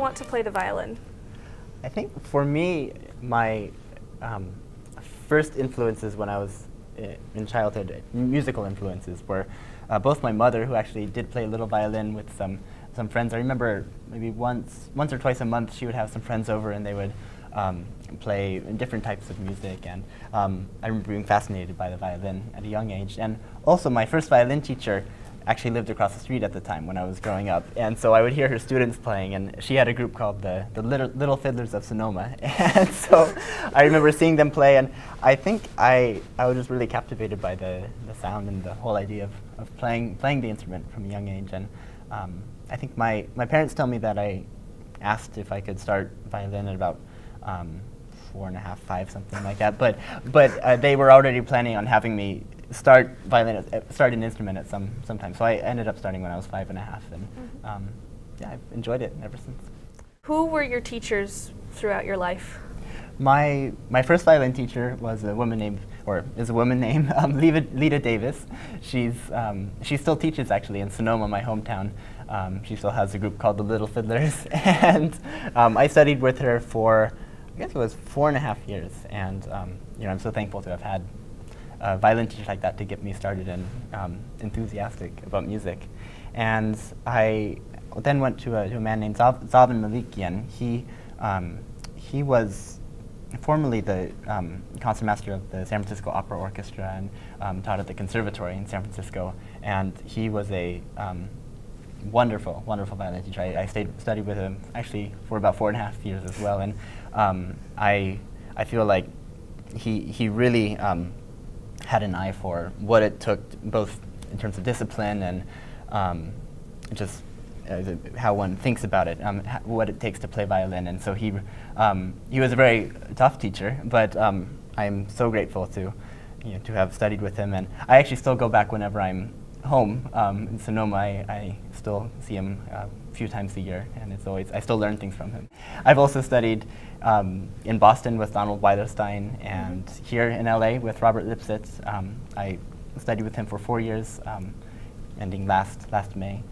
want to play the violin? I think for me, my first influences when I was in childhood, musical influences, were both my mother, who actually did play a little violin with some friends. I remember maybe once or twice a month she would have some friends over and they would play different types of music, and I remember being fascinated by the violin at a young age. And also my first violin teacher actually lived across the street at the time when I was growing up, and so I would hear her students playing, and she had a group called the Little Fiddlers of Sonoma, and so I remember seeing them play, and I think I was just really captivated by the sound and the whole idea of playing the instrument from a young age. And I think my parents tell me that I asked if I could start violin at about 4.5, 5, something like that, but they were already planning on having me start an instrument at some time. So I ended up starting when I was 5.5, and yeah, I've enjoyed it ever since. Who were your teachers throughout your life? My first violin teacher was a woman named Lita Davis. She still teaches actually in Sonoma, my hometown. She still has a group called the Little Fiddlers, and I studied with her for, I guess it was 4.5 years, and you know, I'm so thankful to have had a violin teacher like that to get me started and enthusiastic about music. And I then went to a man named Zavin Malikian. He was formerly the concertmaster of the San Francisco Opera Orchestra and taught at the Conservatory in San Francisco. And he was a wonderful violin teacher. I studied with him actually for about 4.5 years as well. And I feel like he really had an eye for what it took, both in terms of discipline and just how one thinks about it, what it takes to play violin. And so he was a very tough teacher, but I'm so grateful to have studied with him. And I actually still go back whenever I'm home in Sonoma. I still see him a few times a year, and I still learn things from him. I've also studied in Boston with Donald Weilerstein, and here in LA with Robert Lipsett. I studied with him for 4 years, ending last May.